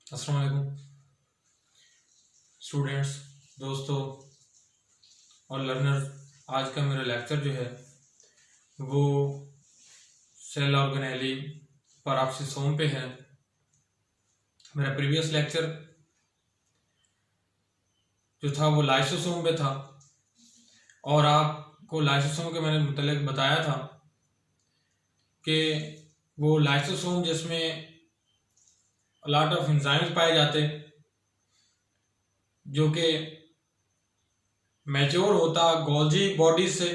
अस्सलाम वालेकुम स्टूडेंट्स, दोस्तों और लर्नर्स। आज का मेरा लेक्चर जो है वो सेल ऑर्गेनेली पैराक्सिसोम पे है। मेरा प्रीवियस लेक्चर जो था वो लाइसोसोम पे था और आपको लाइसोसोम के मैंने मुतल्लिक बताया था कि वो लाइसोसोम जिसमें लॉट ऑफ एंजाइम्स पाए जाते जो कि मैच्योर होता गोल्जी बॉडी से,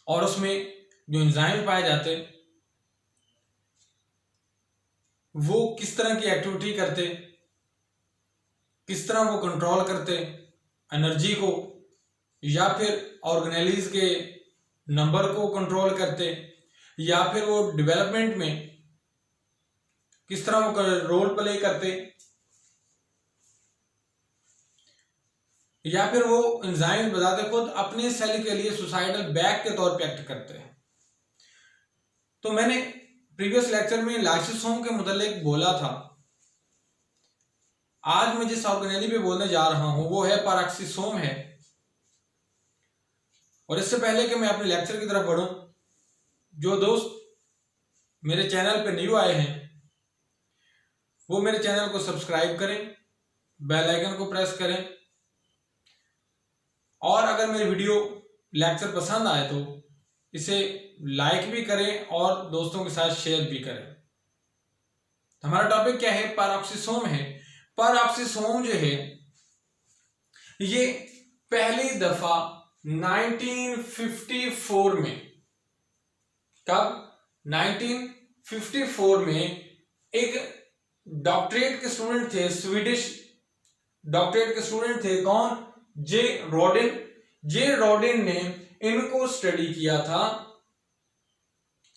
और उसमें जो एंजाइम पाए जाते वो किस तरह की एक्टिविटी करते, किस तरह वो कंट्रोल करते एनर्जी को, या फिर ऑर्गेनेलीज के नंबर को कंट्रोल करते, या फिर वो डेवलपमेंट में किस तरह वो रोल प्ले करते, या फिर वो एंजाइम बताते खुद अपने सेल के लिए सुसाइडल बैग के तौर पे एक्ट करते हैं। तो मैंने प्रीवियस लेक्चर में लाइसोसोम के मुतालिक बोला था। आज मैं जिस ऑर्गेनेली पे बोलने जा रहा हूं वो है पैराक्सिसोम है। और इससे पहले कि मैं अपने लेक्चर की तरफ बढ़ूं, जो दोस्त मेरे चैनल पे न्यू आए हैं वो मेरे चैनल को सब्सक्राइब करें, बेल आइकन को प्रेस करें, और अगर मेरी वीडियो लेक्चर पसंद आए तो इसे लाइक भी करें और दोस्तों के साथ शेयर भी करें। हमारा टॉपिक क्या है? पैराक्सिसोम है। पैराक्सिसोम जो है ये पहली दफा 1954 में, कब? 1954 में एक डॉक्टरेट के स्टूडेंट थे, स्वीडिश डॉक्टरेट के स्टूडेंट थे। कौन? जे रॉडिन ने इनको स्टडी किया था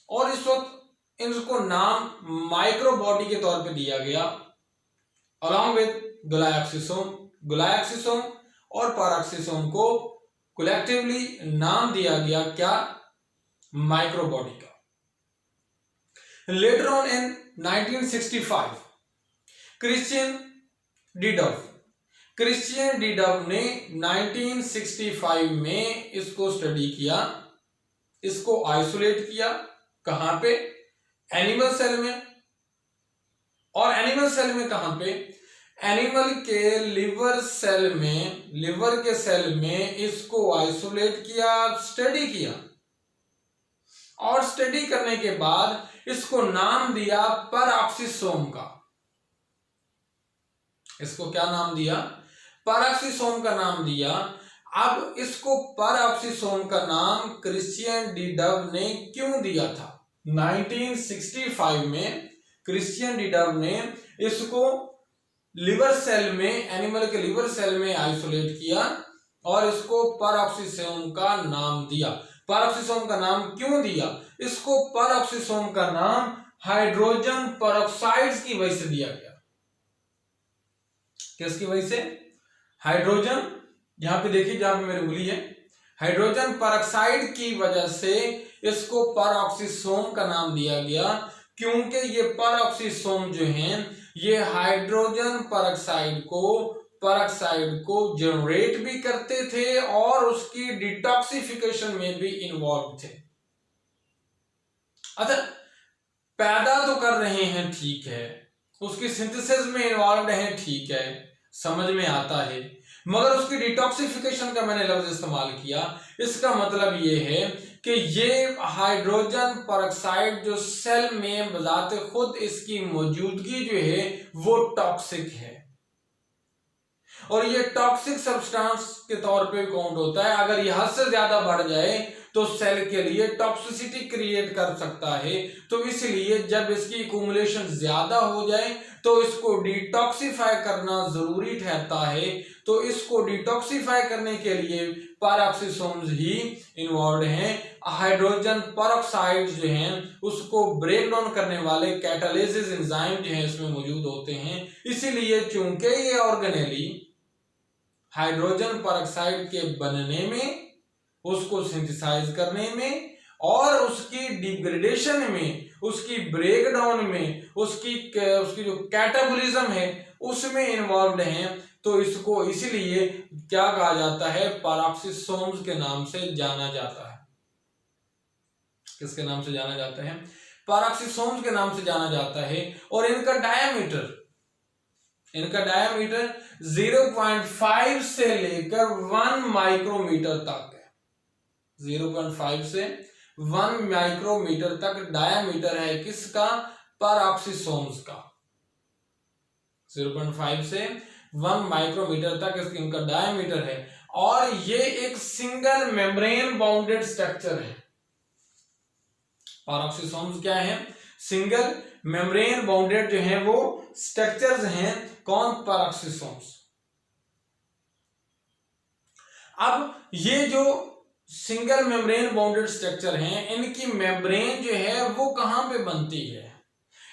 और इस वक्त इनको नाम माइक्रोबॉडी के तौर पे दिया गया, अलॉन्ग विद ग्लाइक्सिसोम और पैराक्सिसोम को कलेक्टिवली नाम दिया गया क्या? माइक्रोबॉडी का। लेटर ऑन इन 1965 क्रिश्चियन डिडव ने 1965 में इसको स्टडी किया, इसको आइसोलेट किया। कहां पे? एनिमल सेल में। और एनिमल सेल में कहां पे? एनिमल के लिवर के सेल में इसको आइसोलेट किया, स्टडी किया, और स्टडी करने के बाद इसको नाम दिया पैराक्सिसोम का। इसको क्या नाम दिया? पैराक्सिसोम का नाम दिया। अब इसको पैराक्सिसोम का नाम क्रिश्चियन डिडव ने क्यों दिया था? 1965 में क्रिश्चियन डिडव ने इसको लिवर सेल में, एनिमल के लिवर सेल में आइसोलेट किया और इसको पैराक्सिसोम का नाम दिया। पैराक्सिसोम का नाम क्यों दिया? इसको पैराक्सिसोम का नाम हाइड्रोजन पेरोक्साइड्स की वजह से दिया गया। किसकी वजह से? हाइड्रोजन, यहां पे देखिए जहां पे मेरी उंगली है, हाइड्रोजन पेरोक्साइड की वजह से इसको पैराक्सिसोम का नाम दिया गया, क्योंकि ये पैराक्सिसोम जो है ये हाइड्रोजन पेरोक्साइड को जनरेट भी करते थे और उसकी डिटॉक्सिफिकेशन में भी इन्वॉल्व थे। अच्छा, पैदा तो कर रहे हैं, ठीक है, उसकी सिंथेसिस में इन्वॉल्व हैं, ठीक है, समझ में आता है, मगर उसकी डिटॉक्सिफिकेशन का मैंने लफ्ज इस्तेमाल किया। इसका मतलब ये है कि ये हाइड्रोजन पेरोक्साइड जो सेल में बजाते खुद इसकी मौजूदगी जो है वो टॉक्सिक है, और ये टॉक्सिक सब्सटेंस के तौर पे काउंट होता है। अगर ये हद से ज्यादा बढ़ जाए तो सेल के लिए टॉक्सिसिटी क्रिएट कर सकता है। तो इसलिए जब इसकी एक्यूमुलेशन ज्यादा हो जाए तो इसको डिटॉक्सिफाई करना जरूरी ठहरता है। तो इसको डिटॉक्सिफाई करने के लिए पैराक्सिसोम्स ही इन्वॉल्व हैं। हाइड्रोजन पेरोक्साइड जो हैं उसको ब्रेक डाउन करने वाले कैटालिसिस एंजाइम जो हैं इसमें मौजूद होते हैं। इसीलिए चूंकि ये ऑर्गेनेली हाइड्रोजन पेरोक्साइड के बनने में, उसको सिंथेसाइज करने में और उसकी डिग्रेडेशन में उसकी ब्रेकडाउन में, उसकी जो कैटाबोलिज्म है उसमें इन्वॉल्व हैं, तो इसको इसीलिए क्या कहा जाता है, पैरोक्सिसोम्स के नाम से जाना जाता है। किसके नाम से जाना जाता है? पैरोक्सिसोम्स के नाम से जाना जाता है। और इनका डायमीटर 0.5 से लेकर 1 माइक्रोमीटर तक है। 0.5 से 1 माइक्रोमीटर तक डायमीटर है किसका? पैरोक्सिसोम्स का। 0.5 से 1 माइक्रोमीटर तक इनका डायमीटर है। और ये एक सिंगल मेम्ब्रेन बाउंडेड स्ट्रक्चर है। पैरोक्सिसोम्स क्या है? सिंगल मेम्ब्रेन बाउंडेड जो है वो स्ट्रक्चर्स हैं। कौन? पैरोक्सिसोम्स। अब ये जो सिंगल मेम्ब्रेन बाउंडेड स्ट्रक्चर हैं, इनकी मेम्ब्रेन जो है वो कहां पे बनती है?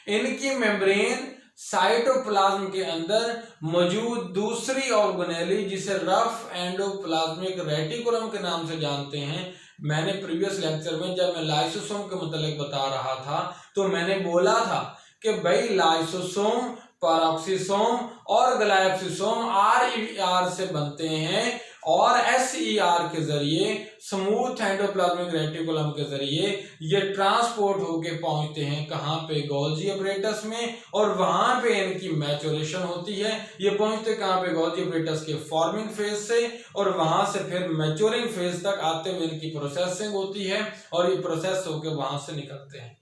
इनकी मेम्ब्रेन साइटोप्लाज्म के अंदर मौजूद दूसरी ऑर्गेनेली जिसे रफ एंडोप्लाज्मिक रेटिकुलम के नाम से जानते हैं। मैंने प्रीवियस लेक्चर में जब मैं लाइसोसोम के मतलब बता रहा था तो मैंने बोला था कि भाई लाइसोसोम, पैरोक्सिसोम और ग्लाइकोसोम RER से बनते हैं और SER के जरिए, स्मूथ एंडोप्लाज्मिक रेटिकुलम के जरिए ये ट्रांसपोर्ट होके पहुंचते हैं कहां पे? गोल्गी अपरेटस में। और वहां पे इनकी मैच्योरेशन होती है। ये पहुंचते कहां पे? गोल्गी अपरेटस के फॉर्मिंग फेज से, और वहां से फिर मैच्योरिंग फेज तक आते हुए इनकी प्रोसेसिंग होती है और ये प्रोसेस होके वहां से निकलते हैं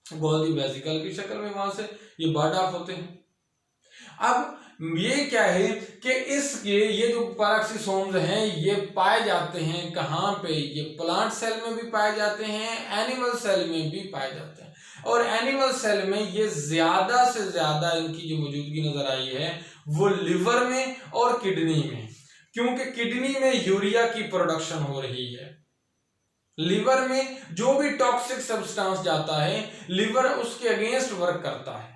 गोल्गी वेसिकल की शक्ल में, वहां से ये बर्ड ऑफ होते हैं। अब ये क्या है कि इसके ये जो पैरोक्सिसोम्स हैं ये पाए जाते हैं कहां पे? ये प्लांट सेल में भी पाए जाते हैं, एनिमल सेल में भी पाए जाते हैं। और एनिमल सेल में ये ज्यादा से ज्यादा इनकी जो मौजूदगी नजर आई है वो लिवर में और किडनी में, क्योंकि किडनी में यूरिया की प्रोडक्शन हो रही है। लिवर में जो भी टॉक्सिक सब्सटेंस जाता है, लिवर उसके अगेंस्ट वर्क करता है,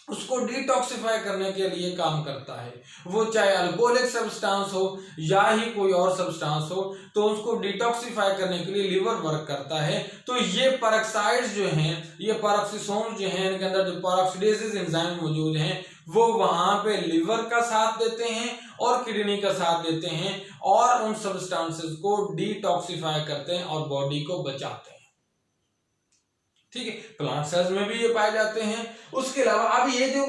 उसको डिटॉक्सिफाई करने के लिए काम करता है। वो चाहे अल्कोहलिक सब्सटेंस हो या ही कोई और सब्सटेंस हो, तो उसको डिटॉक्सिफाई करने के लिए लिवर वर्क करता है। तो ये पेरोक्साइड्स जो हैं, ये पैरोक्सिसोम्स जो हैं, इनके अंदर जो पेरोक्सिडेजेस एंजाइम मौजूद हैं वो वहां पे लिवर का साथ देते हैं और किडनी का साथ देते हैं और उन सब्सटेंसेस को डिटॉक्सिफाई करते हैं और बॉडी को बचाते हैं। ठीक है, प्लांट सेल्स में भी ये पाए जाते हैं। उसके अलावा अब ये जो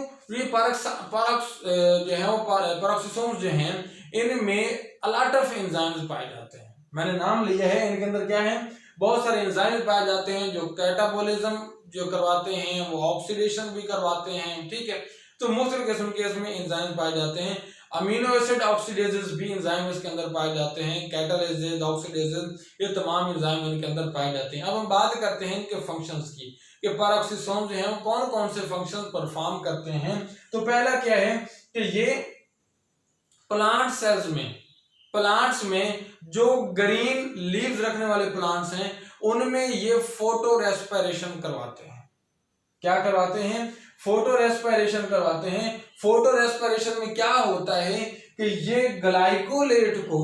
पैरोक्सिसोम्स जो हैं इनमें अलॉट ऑफ एंजाइम्स पाए जाते हैं। मैंने नाम लिया है, इनके अंदर क्या है? बहुत सारे एंजाइम्स पाए जाते हैं जो कैटाबोलिज्म जो करवाते हैं, वो ऑक्सीडेशन भी करवाते हैं। ठीक है, तो मुख्तलिफ किस्म के इसमें एंजाइम्स पाए जाते हैं। अमीनो एसिड ऑक्सीडेजेस भी एंजाइम इसके अंदर पाए जाते हैं, कैटालेजेस, ऑक्सीडेजेस, ये तमाम एंजाइम इनके अंदर पाए जाते हैं। अब हम बात करते हैं इनके फंक्शंस की कि पैरोक्सिसोम जो है वो कौन कौन से फंक्शन परफॉर्म करते हैं। तो पहला क्या है कि ये प्लांट सेल्स में, प्लांट्स में जो ग्रीन लीव्स रखने वाले प्लांट्स हैं उनमें ये फोटो रेस्पिरेशन करवाते हैं। क्या करवाते हैं? फोटो रेस्पिरेशन करवाते हैं। फोटो रेस्पिरेशन में क्या होता है कि ये ग्लाइकोलेट को,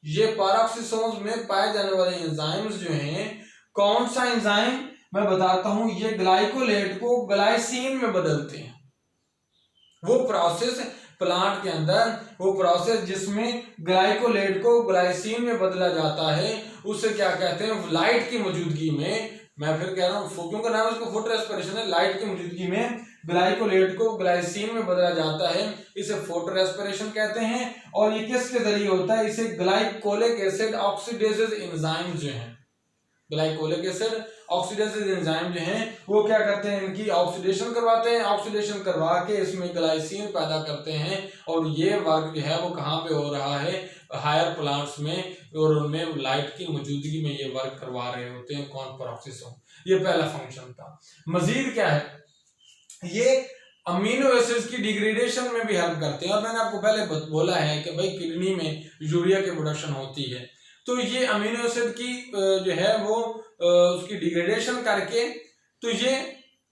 ये पैरोक्सिसोम्स में पाए जाने वाले एंजाइम्स जो हैं, कौन सा एंजाइम मैं बताता हूं, ये ग्लाइकोलेट को ग्लाइसिन में बदलते हैं। वो प्रोसेस प्लांट के अंदर, वो प्रोसेस जिसमें ग्लाइकोलेट को ग्लाइसिन में बदला जाता है, उसे क्या कहते हैं? लाइट की मौजूदगी में, मैं फिर कह रहा हूं क्योंकि नाम इसको फोटो रेस्पिरेशन है, लाइट की मौजूदगी में ग्लाइकोलेट को ग्लाइसिन में बदला जाता है, इसे फोटो रेस्पिरेशन कहते हैं। और ये किसके जरिए होता है? इसे ग्लाइकोलिक एसिड ऑक्सीडेजेस एंजाइम जो हैं, ग्लाइकोलिक एसिड ऑक्सीडेजेस एंजाइम जो हैं वो क्या करते हैं? इनकी ऑक्सीडेशन करवाते हैं। ऑक्सीडेशन करवा के इसमें ग्लाइसिन पैदा करते हैं और ये वर्क जो है वो कहाँ पे हो रहा है? हायर प्लांट्स में, और उनमें लाइट की मौजूदगी में ये वर्क करवा रहे होते हैं। कौन? पैरोक्सिसोम। ये पहला फंक्शन था। मजीद क्या है? ये अमीनो एसिड्स की डिग्रेडेशन में भी हेल्प करते हैं। और मैंने आपको पहले बोला है कि भाई किडनी में यूरिया की प्रोडक्शन होती है, तो ये अमीनो एसिड की जो है वो उसकी डिग्रेडेशन करके, तो ये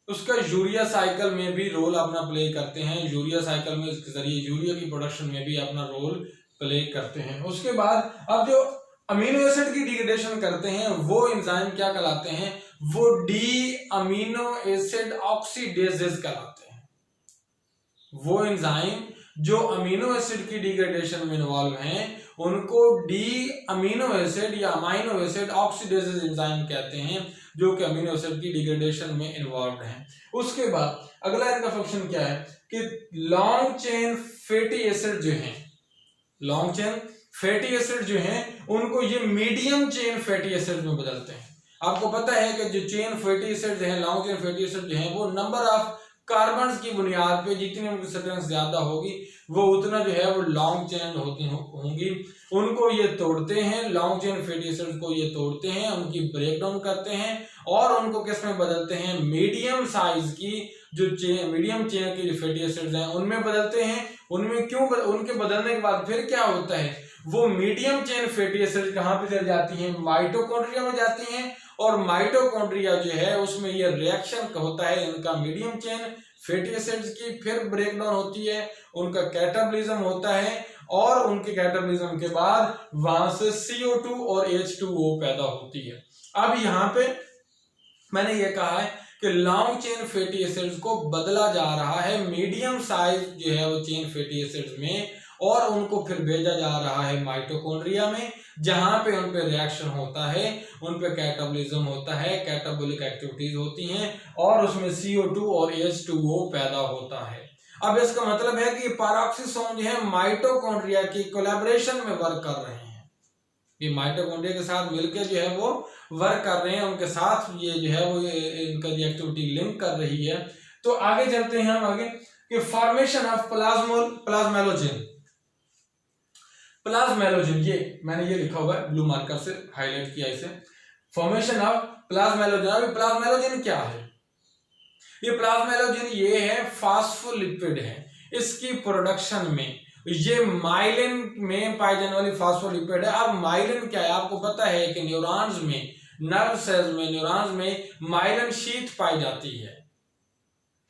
उसका यूरिया साइकिल में भी रोल अपना प्ले करते हैं। यूरिया साइकिल में इसके जरिए यूरिया की प्रोडक्शन में भी अपना रोल प्ले करते हैं। उसके बाद अब जो अमीनो एसिड की डिग्रेडेशन करते हैं वो एंजाइम क्या कहलाते हैं, वो डी अमीनो एसिड ऑक्सीडेजेस कहलाते हैं। वो एंजाइम जो अमीनो एसिड की डिग्रेडेशन में इन्वॉल्व हैं उनको डी अमीनो एसिड या अमाइनो एसिड ऑक्सीडेजेस एंजाइम कहते हैं, जो कि अमीनो एसिड की डिग्रेडेशन में इन्वॉल्व हैं। उसके बाद अगला इनका फंक्शन क्या है कि लॉन्ग चेन फैटी एसिड जो हैं, लॉन्ग चेन फैटी एसिड जो हैं उनको ये मीडियम चेन फैटी एसिड में बदलते हैं। आपको पता है कि जो चेन फैटी एसिड हैं, लॉन्ग चेन फैटी एसिड जो हैं, वो नंबर ऑफ कार्बन की बुनियाद पे जितनी उनकी स्ट्रेंथ ज्यादा होगी वो उतना जो है वो लॉन्ग चेन होंगी। उनको ये तोड़ते हैं, लॉन्ग चेन फैटी एसिड को ये तोड़ते हैं, उनकी ब्रेक डाउन करते हैं और उनको किस में बदलते हैं, मीडियम साइज की जो मीडियम चेन की जो फैटी एसिड्स हैं उनमें बदलते हैं। उनमें क्यों उनके बदलने के बाद फिर क्या होता है, वो मीडियम चेन फैटी एसिड कहाँ पे चल जाती हैं, माइटोकॉन्ड्रिया में जाती हैं और माइटोकॉन्ड्रिया जो है उसमें ये रिएक्शन होता है इनका मीडियम चेन फैटी एसिड्स की, फिर ब्रेक डाउन होती है, उनका कैटाबॉलिज्म होता है और उनके कैटाबॉलिज्म के बाद वहां से CO2 और H2O पैदा होती है। अब यहाँ पे मैंने ये कहा है कि लॉन्ग चेन फैटी एसिड्स को बदला जा रहा है मीडियम साइज जो है वो चेन फैटी एसिड्स में और उनको फिर भेजा जा रहा है माइटोकॉन्ड्रिया में, जहां पे उन पे रिएक्शन होता है, उन पे कैटाबॉलिज्म होता है, कैटाबॉलिक एक्टिविटीज होती हैं और उसमें CO2 और H2O पैदा होता है। अब इसका मतलब है कि पैरोक्सिसोम जो है माइटोकॉन्ड्रिया की कोलैबोरेशन में वर्क कर रहे हैं, ये माइटोकॉन्ड्रिया के साथ मिलकर जो है वो वर्क कर रहे हैं, उनके साथ ये जो है वो इनका जो एक्टिविटी लिंक कर रही है। तो आगे चलते हैं हम आगे कि फॉर्मेशन ऑफ प्लाज्मेलोजेन। प्लाज्मेलोजेन, ये मैंने ये लिखा हुआ है ब्लू मार्कर से हाईलाइट किया इसे, फॉर्मेशन ऑफ प्लाज्मेलोजेन। अभी प्लाज्मेलोजेन क्या है, ये प्लाज्मेलोजेन ये है फास्फोलिपिड है, इसकी प्रोडक्शन में ये माइलिन में पाई जाने वाली फास्फोलिपिड है। अब माइलिन क्या है, आपको पता है कि न्यूरॉन्स में, नर्व सेल्स में, न्यूरॉन्स में माइलिन शीथ पाई जाती है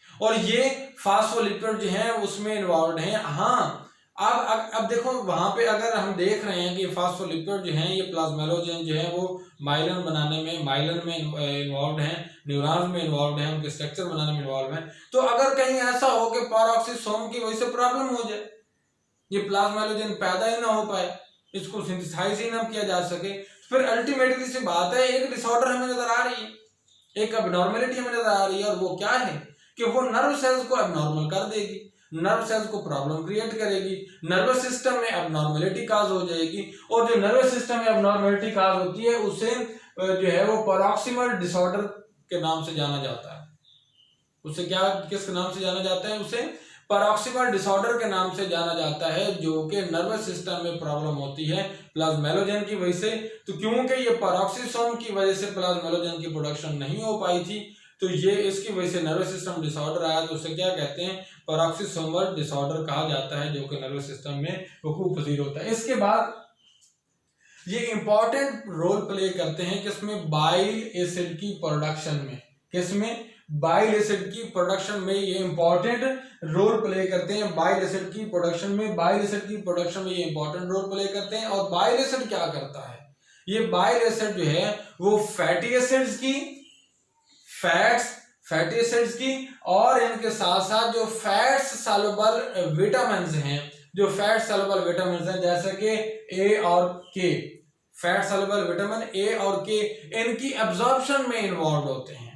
और ये फास्फोलिपिड जो है उसमें इन्वॉल्व है। हाँ, अब देखो वहां पे अगर हम देख रहे हैं कि फास्फोलिपिड जो है ये प्लाज्मेलोजेन जो है वो माइलिन बनाने में, माइलिन में इन्वॉल्व है, न्यूरॉन्स में इन्वॉल्व है, उनके स्ट्रक्चर बनाने में इन्वॉल्व है। तो अगर कहीं ऐसा हो कि पैरोक्सिसोम की वजह से प्रॉब्लम हो जाए, ये प्लाज्मेलोजेन पैदा ही ना हो पाए, इसको सिंथेसाइज ही ना किया जा सके, फिर अल्टीमेटली से बात है एक डिसऑर्डर हमें नजर आ रही है, एक अबनॉर्मलिटी हमें नजर आ रही है और वो क्या है कि वो नर्व सेल्स को अबनॉर्मल कर देगी, नर्व सेल्स को प्रॉब्लम क्रिएट करेगी, नर्वस सिस्टम में अबनॉर्मलिटी काज हो जाएगी और जो नर्वस सिस्टम में अबनॉर्मलिटी काज होती है उसे जो है वो पैरोक्सिमल डिसऑर्डर के नाम से जाना जाता है। उसे क्या, किस नाम से जाना जाता है, उसे पैरोक्सिमल डिसऑर्डर के नाम से जाना जाता है, जो कि नर्वस सिस्टम में प्रॉब्लम होती है प्लाज्मेलोजेन की वजह से। तो क्योंकि ये पैरोक्सिसोम की वजह से प्लाज्मेलोजेन की प्रोडक्शन नहीं हो पाई थी, तो ये इसकी वजह से नर्वस सिस्टम डिसऑर्डर आया, तो उसे क्या कहते हैं, पैरोक्सिसोमल डिसऑर्डर कहा जाता है, जो कि नर्वस सिस्टम में वकूफ पजीर होता है। इसके बाद ये इंपॉर्टेंट रोल प्ले करते हैं किसमें, बाइल एसिड की प्रोडक्शन में, किसमें, बाइल एसिड की प्रोडक्शन में ये इंपॉर्टेंट रोल प्ले करते हैं। बाइल एसिड की प्रोडक्शन में, बाइल एसिड की प्रोडक्शन में ये इंपॉर्टेंट रोल प्ले करते हैं। और बाइल एसिड क्या करता है, ये बाइल एसिड जो है वो फैटी एसिड्स की, फैटी एसिड्स की और इनके साथ साथ जो फैट्स सॉल्युबल विटामिन्स हैं, जो फैट सॉल्युबल विटामिन्स हैं जैसे कि ए और के, फैट सॉल्युबल विटामिन ए और के, इनकी एब्जॉर्प्शन में इन्वॉल्व होते हैं।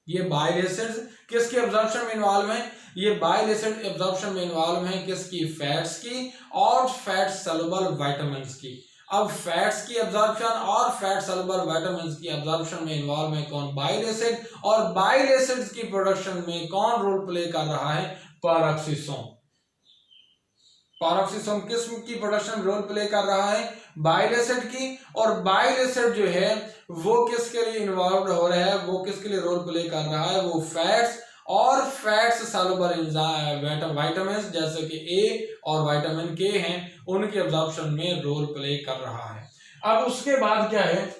ये बाइल एसिड्स किसकी एब्जॉर्प्शन में इन्वॉल्व हैं, ये बाइल एसिड एब्जॉर्प्शन में इन्वॉल्व हैं किसकी, फैट्स की और फैट सॉल्युबल विटामिन्स की। अब फैट्स की एब्जॉर्प्शन और फैट सॉल्युबल विटामिन्स की एब्जॉर्प्शन में इन्वॉल्व है कौन, बाइल एसिड, और बाइल एसिड्स की प्रोडक्शन में कौन रोल प्ले कर रहा है, पैरोक्सिसोम। पैरोक्सिसोम किस की प्रोडक्शन रोल प्ले कर रहा है, बाइल एसिड की, और बाइल एसिड जो है वो किसके लिए इन्वॉल्व हो रहा है, वो किसके लिए रोल प्ले कर रहा है, वो फैट्स और फैट्स सॉल्युबल विटामिन्स जैसे कि ए और विटामिन के हैं उनके एब्जॉर्प्शन में रोल प्ले कर रहा है। अब उसके बाद क्या है,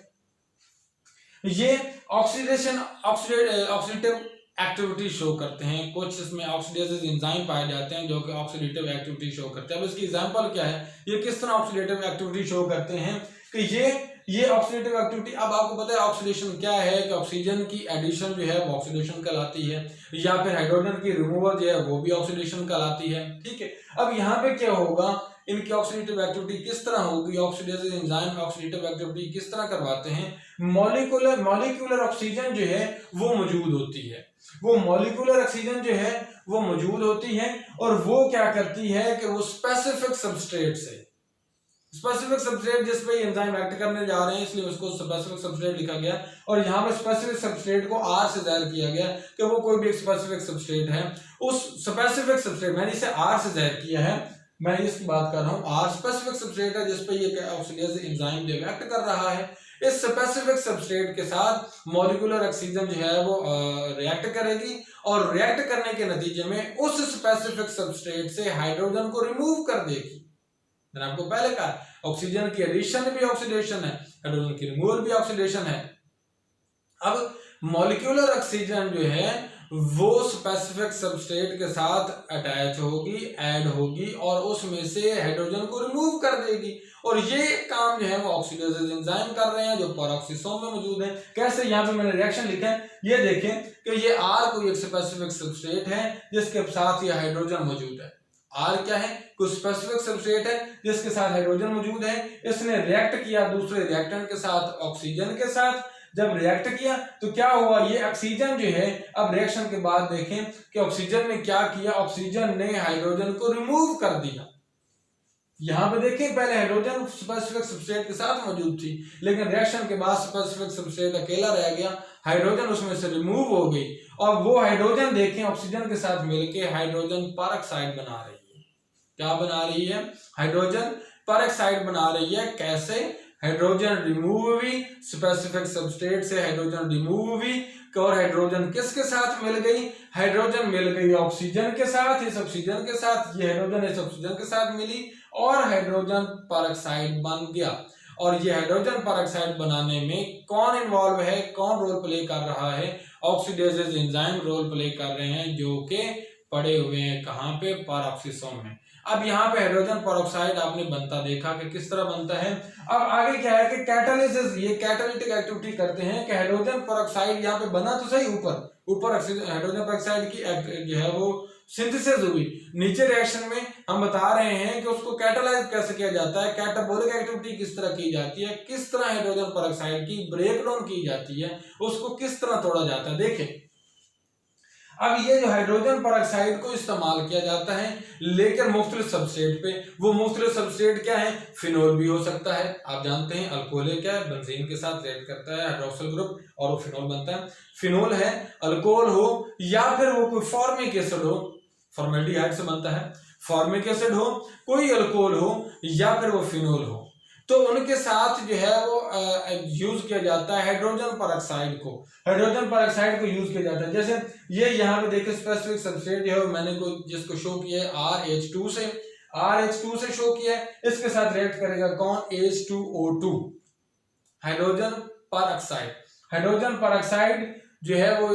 ये ऑक्सीडेटिव एक्टिविटी शो करते हैं, कुछ इसमें ऑक्सीडेटिव एंजाइम पाए जाते हैं जो कि ऑक्सीडेटिव एक्टिविटी शो करते हैं। अब इसकी एग्जांपल क्या है, ये किस तरह ऑक्सीडेटिव एक्टिविटी शो करते हैं, कि ये ऑक्सीडेटिव एक्टिविटी। अब आपको पता है ऑक्सीडेशन क्या है, कि ऑक्सीजन की एडिशन जो है वो ऑक्सीडेशन कहलाती है, या फिर हाइड्रोजन की रिमूवल जो है वो भी ऑक्सीडेशन कहलाती है, ठीक है। अब यहाँ पे क्या होगा, इनकी ऑक्सीडेटिव एक्टिविटी किस तरह होगी, ऑक्सीडेटिव एंजाइम ऑक्सीडेटिव एक्टिविटी किस तरह करवाते हैं, मॉलिक्यूलर ऑक्सीजन जो है वो मौजूद होती है, वो मॉलिक्यूलर ऑक्सीजन जो है वो मौजूद होती है, और वो क्या करती है कि वो स्पेसिफिक सबस्ट्रेट जिस पे एंजाइम एक्ट करने जा रहे हैं, इसलिए उसको स्पेसिफिक सबस्ट्रेट लिखा गया, और यहाँ पे स्पेसिफिक सबस्ट्रेट को R से जाहिर किया गया कि वो कोई भी स्पेसिफिक सबस्ट्रेट है। उस स्पेसिफिक सबस्ट्रेट मैंने इसे R से जाहिर किया है, मैं इसकी बात कर रहा हूँ। R स्पेसिफिक सबस्ट्रेट है जिस पे ये ऑक्सीडेज एंजाइम जो एक्ट कर रहा है। इस स्पेसिफिक सबस्ट्रेट के साथ मॉलिक्यूलर ऑक्सीजन जो है वो रिएक्ट करेगी, और रिएक्ट करने के नतीजे में उस स्पेसिफिक सबस्ट्रेट से हाइड्रोजन को रिमूव कर देगी। मैंने आपको पहले कहा ऑक्सीजन की एडिशन भी ऑक्सीडेशन है, हाइड्रोजन की रिमूवल भी ऑक्सीडेशन है। अब मॉलिक्यूलर ऑक्सीजन जो है वो स्पेसिफिक सबस्ट्रेट के साथ अटैच होगी, ऐड होगी, और उसमें से हाइड्रोजन को रिमूव कर देगी, और ये काम जो है वो ऑक्सीडेज एंजाइम कर रहे हैं जो पेरोक्सिसोम में मौजूद है। कैसे, यहाँ पे मैंने रिएक्शन लिखा है, ये देखें कि ये R कोई एक स्पेसिफिक सबस्ट्रेट है जिसके साथ ये हाइड्रोजन मौजूद है। R क्या है, कुछ स्पेसिफिक सबस्ट्रेट है जिसके साथ हाइड्रोजन मौजूद है। इसने रिएक्ट किया दूसरे रिएक्टेंट के साथ, ऑक्सीजन के साथ। जब रिएक्ट किया तो क्या हुआ, ये ऑक्सीजन जो है, अब रिएक्शन के बाद देखें कि ऑक्सीजन ने क्या किया, ऑक्सीजन ने हाइड्रोजन को रिमूव कर दिया। यहां पे देखें पहले हाइड्रोजन स्पेसिफिक सबस्ट्रेट के साथ मौजूद थी, लेकिन रिएक्शन के बाद स्पेसिफिक सबस्ट्रेट अकेला रह गया, हाइड्रोजन उसमें से रिमूव हो गई, और वो हाइड्रोजन देखें ऑक्सीजन के साथ मिलके हाइड्रोजन पेरोक्साइड बना रही है। क्या बना रही है, हाइड्रोजन पेरोक्साइड बना रही है। कैसे, हाइड्रोजन रिमूव हुई स्पेसिफिक सबस्ट्रेट से, हाइड्रोजन रिमूव हुई, और हाइड्रोजन किसके साथ मिल गई, हाइड्रोजन मिल गई ऑक्सीजन के साथ, इस ऑक्सीजन के साथ, ये हाइड्रोजन इस ऑक्सीजन के साथ मिली, और हाइड्रोजन पेरोक्साइड बन गया। और ये हाइड्रोजन पेरोक्साइड बनाने में कौन इन्वॉल्व है, कौन रोल प्ले कर रहा है, ऑक्सीडेज एंजाइम रोल प्ले कर रहे हैं, जो कि पड़े हुए हैं कहाँ पे, पेरोक्सिसोम में। अब यहाँ पे हाइड्रोजन पेरोक्साइड आपने बनता देखा कि किस तरह बनता है। अब आगे क्या है कि कैटालिसिस, ये कैटालिटिक एक्टिविटी करते हैं कि हाइड्रोजन पेरोक्साइड यहाँ पे बना तो सही, ऊपर हाइड्रोजन पेरोक्साइड की जो है वो सिंथेसिस हुई, नीचे रिएक्शन में हम बता रहे हैं कि उसको कैटालाइज कैसे किया जाता है, कैटाबोलिक एक्टिविटी किस तरह की जाती है, किस तरह हाइड्रोजन पेरोक्साइड की ब्रेकडाउन की जाती है, उसको किस तरह तोड़ा जाता है। देखें, अब ये जो हाइड्रोजन पेरोक्साइड को इस्तेमाल किया जाता है, लेकिन मुख्तलिफ सबस्ट्रेट पे। वो मुख्तलिफ सबस्ट्रेट क्या है, फिनोल भी हो सकता है, आप जानते हैं अल्कोहल क्या है, बेंजीन के साथ रिएक्ट करता है हाइड्रोक्सिल ग्रुप और वो फिनोल बनता है। फिनोल है, अल्कोहल हो, या फिर वो कोई फॉर्मिक एसिड हो, फॉर्मेल्डिहाइड से बनता है, फॉर्मिक एसिड हो, कोई अल्कोहल हो, या फिर वो फिनोल हो, तो उनके साथ जो है वो यूज किया जाता है हाइड्रोजन पेरोक्साइड को। हाइड्रोजन पेरोक्साइड को यूज किया जाता है, जैसे ये यहाँ पे देखिए स्पेसिफिक सबस्ट्रेट जो है मैंने जिसको शो किया है RH2 से शो किया है, इसके साथ रिएक्ट करेगा कौन, H2O2, hydrogen peroxide. Hydrogen peroxide जो है वो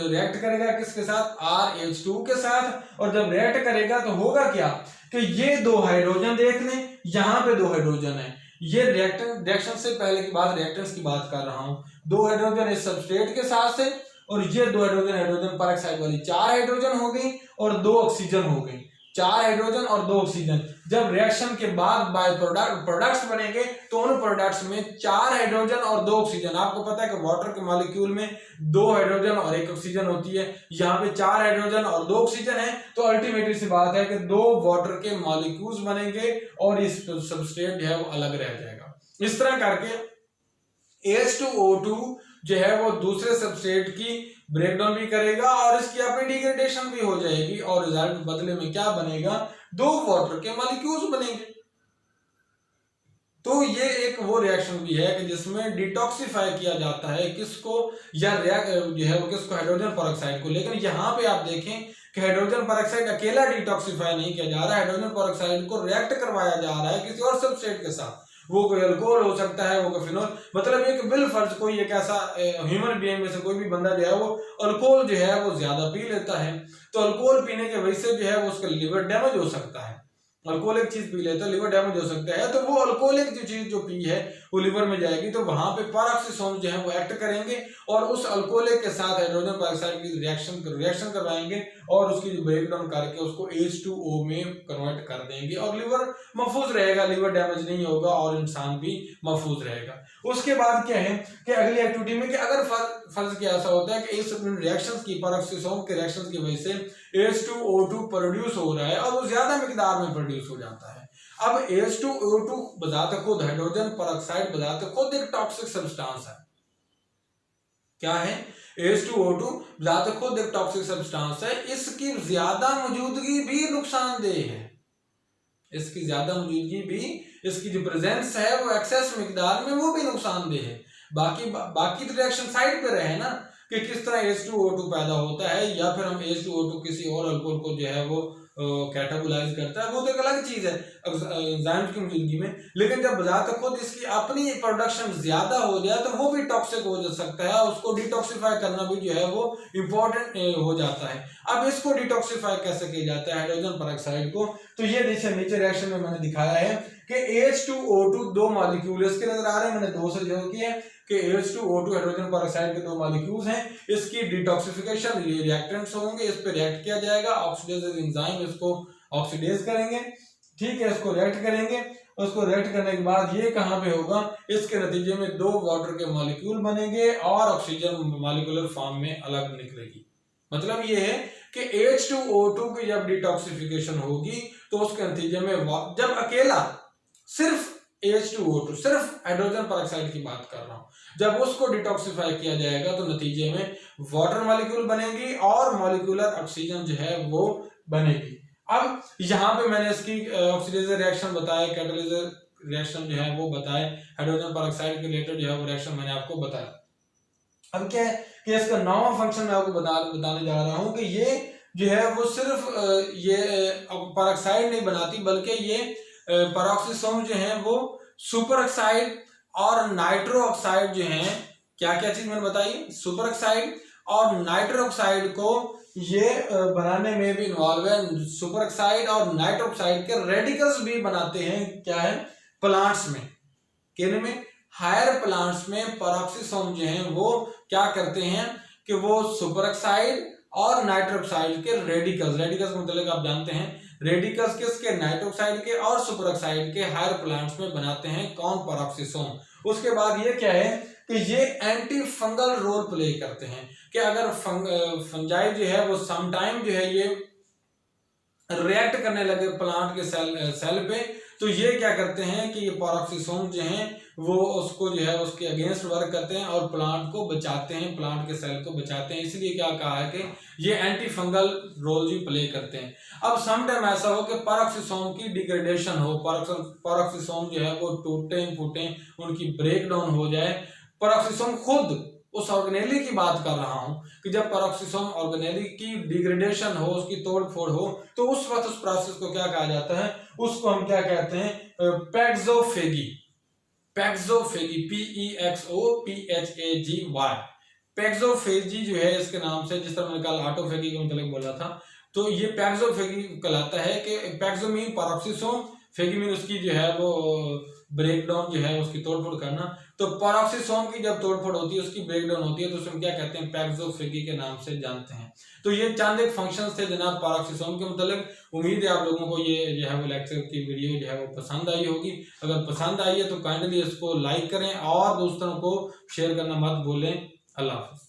रिएक्ट करेगा किसके साथ, RH2 के साथ, और जब रिएक्ट करेगा तो होगा क्या कि ये दो हाइड्रोजन देख लें, यहाँ पे दो हाइड्रोजन है, ये रिएक्शन से पहले की बात, रिएक्टेंस की बात कर रहा हूं, दो हाइड्रोजन इस सबस्ट्रेट के साथ से, और ये दो हाइड्रोजन पेरोक्साइड वाली, 4 हाइड्रोजन हो गई और 2 ऑक्सीजन हो गई, 4 हाइड्रोजन और 2 ऑक्सीजन। जब रिएक्शन के बाद बाय प्रोडक्ट्स बनेंगे तो उन प्रोडक्ट्स में 4 हाइड्रोजन और 2 ऑक्सीजन। आपको पता है कि वाटर के मॉलिक्यूल में 2 हाइड्रोजन और 1 ऑक्सीजन होती है, यहाँ पे 4 हाइड्रोजन और 2 ऑक्सीजन है, तो अल्टीमेटली सी बात है कि 2 वाटर के मॉलिक्यूल्स बनेंगे और इस सबस्ट्रेट जो है वो अलग रह जाएगा। इस तरह करके H2O2 जो है वो दूसरे सबस्ट्रेट की ब्रेकडाउन भी करेगा और इसकी अपनी डिग्रेडेशन भी हो जाएगी, और रिजल्ट बदले में क्या बनेगा, 2 वाटर के मॉलिक्यूल्स बनेंगे। तो ये एक वो रिएक्शन भी है कि जिसमें डिटॉक्सिफाई किया जाता है किसको, या जो है वो किसको, हाइड्रोजन पेरोक्साइड को। लेकिन यहाँ पे आप देखें कि हाइड्रोजन पेरोक्साइड अकेला डिटॉक्सिफाई नहीं किया जा रहा है, हाइड्रोजन पेरोक्साइड को रिएक्ट करवाया जा रहा है किसी और सबस्ट्रेट के साथ। वो कोई अल्कोहल हो सकता है, वो कोई फिनोल, मतलब एक बिल फर्ज कोई एक ऐसा ह्यूमन बीइंग में से कोई भी बंदा जो है वो अल्कोहल जो है वो ज्यादा पी लेता है, तो अल्कोहल पीने के वजह से जो है वो उसका लिवर डैमेज हो सकता है, अल्कोहलिक चीज पी लेते हैं लिवर डैमेज हो सकता है, तो वो अल्कोहलिक जो चीज जो पी है वो लिवर में जाएगी, तो वहां पे पेरोक्सिसोम जो है वो एक्ट करेंगे और उस अल्कोहलिक के साथ हाइड्रोजन पेरोक्साइड की रिएक्शन करवाएंगे और उसकी जो ब्रेक डाउन करके उसको H2O में कन्वर्ट कर देंगे और लिवर महफूज रहेगा, लिवर डैमेज नहीं होगा और इंसान भी महफूज रहेगा। उसके बाद क्या है कि अगली एक्टिविटी में कि अगर फर्ज क्या ऐसा होता है कि इस रिएक्शंस की पेरोक्सिसोम के रिएक्शंस की वजह से H2O2 प्रोड्यूस हो रहा है और वो ज्यादा मिकदार में प्रोड्यूस हो जाता है। अब H2O2 बजाते खुद हाइड्रोजन पेरोक्साइड बजाते खुद एक टॉक्सिक सब्सटेंस है। क्या है? H2O2 बजाते खुद एक टॉक्सिक सब्सटेंस है। इसकी ज्यादा मौजूदगी भी नुकसानदेह है, इसकी ज्यादा मौजूदगी भी, इसकी जो प्रेजेंस है वो एक्सेस मिकदार में वो भी नुकसानदेह है। बाकी तो रिएक्शन साइड पे रहे ना कि किस तरह H2O2 पैदा होता है या फिर हम H2O2 किसी और अल्कोहल को जो है वो कैटाबोलाइज करता है, वो तो एक अलग चीज है एंजाइम की मौजूदगी में। लेकिन जब बजाते खुद इसकी अपनी प्रोडक्शन ज्यादा हो जाए तो वो भी टॉक्सिक हो जा सकता है, उसको डिटॉक्सिफाई करना भी जो है वो इंपॉर्टेंट हो जाता है। अब इसको डिटॉक्सिफाई कैसे किया जाता है हाइड्रोजन पेरोक्साइड को, तो ये देखिए नीचे रिएक्शन में मैंने दिखाया है कि H2O2 दो मॉलिक्यूल इसके नजर आ रहे हैं, मैंने दो से जो किया है कि H2O2 हाइड्रोजन पेरोक्साइड के दो मॉलिक्यूल्स हैं, इसकी डिटॉक्सिफिकेशन रिएक्टेंट्स होंगे, इस पे रिएक्ट किया जाएगा, ऑक्सीडेज एंजाइम इसको ऑक्सीडेज करेंगे, ठीक है, इसको रिएक्ट करेंगे। उसको रिएक्ट करने के बाद ये कहां पे होगा, इसके नतीजे में दो वाटर के मॉलिक्यूल बनेंगे और ऑक्सीजन मॉलिक्यूलर फॉर्म में अलग निकलेगी। मतलब ये है कि H2O2 की जब डिटॉक्सिफिकेशन होगी तो उसके नतीजे में जब अकेला सिर्फ H2O2 सिर्फ हाइड्रोजन पेरोक्साइड की बात कर रहा हूं, जब उसको डिटॉक्सिफाई किया जाएगा तो नतीजे में वाटर मॉलिक्यूल बनेगी और मॉलिक्यूलर ऑक्सीजन जो है वो बनेगी। अब यहाँ पे मैंने इसकी ऑक्सीडेज रिएक्शन बताया, कैटालिसिस रिएक्शन जो है वो बताए, हाइड्रोजन पेरोक्साइड के रिलेटेड जो है वो रिएक्शन मैंने आपको बताया। अब क्या है कि इसका नॉर्मल फंक्शन मैं आपको बताने जा रहा हूं कि ये जो है वो सिर्फ ये पेरोक्साइड नहीं बनाती, बल्कि ये पेरोक्सिसोम जो है वो सुपर ऑक्साइड और नाइट्रो ऑक्साइड जो है, क्या क्या चीज मैंने बताई, सुपर ऑक्साइड और नाइट्रो ऑक्साइड को ये बनाने में भी इन्वॉल्व है। सुपर ऑक्साइड और नाइट्रो ऑक्साइड के रेडिकल्स भी बनाते हैं, क्या है, प्लांट्स में, किन में, हायर प्लांट्स में पेरोक्सिसोम जो है वो क्या करते हैं कि वो सुपर ऑक्साइड और नाइट्रो ऑक्साइड के रेडिकल्स मतलब आप जानते हैं रेडिकल्स किसके, नाइट्रो ऑक्साइड के और सुपर ऑक्साइड के हायर प्लांट्स में बनाते हैं कौन, पेरोक्सिसोम। उसके बाद ये क्या है कि ये एंटी फंगल रोल प्ले करते हैं कि अगर फंजाई जो है वो समटाइम जो है ये रिएक्ट करने लगे प्लांट के सेल पे, तो ये क्या करते हैं कि ये पेरोक्सिसोम जो हैं वो उसको जो है उसके अगेंस्ट वर्क करते हैं और प्लांट को बचाते हैं, प्लांट के सेल को बचाते हैं। इसलिए क्या कहा है कि ये एंटी फंगल रोल भी प्ले करते हैं। अब सम टाइम ऐसा हो कि पेरोक्सिसोम की डिग्रेडेशन हो, पेरोक्सिसोम जो है वो टूटे फूटे, उनकी ब्रेक डाउन हो जाए। पेरोक्सिसोम खुद उस ऑर्गेनेली की बात कर रहा हूं कि जब पेरोक्सिसोम ऑर्गेनेली की डिग्रेडेशन हो, उसकी तोड़ फोड़ हो, तो उस वक्त उस प्रोसेस को क्या कहा जाता है, उसको हम क्या कहते हैं, पैक्सोफेगी। पैक्सोफेगी PEXOPHAGY, पैक्सोफेगी जो है इसके नाम से, जिस तरह मैंने कल ऑटोफेगी के मतलब बोला था, तो ये पैक्सोफेगी कहलाता है कि पैक्सो मीन पेरोक्सिसोम, फेगी मीन उसकी जो है वो ब्रेक डाउन जो है उसकी तोड़फोड़ करना। तो पेरोक्सिसोम की जब तोड़फोड़ होती है, उसकी ब्रेक डाउन होती है, तो उसमें क्या कहते हैं, पैक्सोफेगी के नाम से जानते हैं। तो ये चंद एक फंक्शंस थे जनाब पेरोक्सिसोम के मतलब। उम्मीद है आप लोगों को ये जो है वो लेक्चर की वीडियो जो है वो पसंद आई होगी। अगर पसंद आई है तो काइंडली इसको लाइक करें और दोस्तों को शेयर करना मत भूलें। अल्लाह हाफिज़।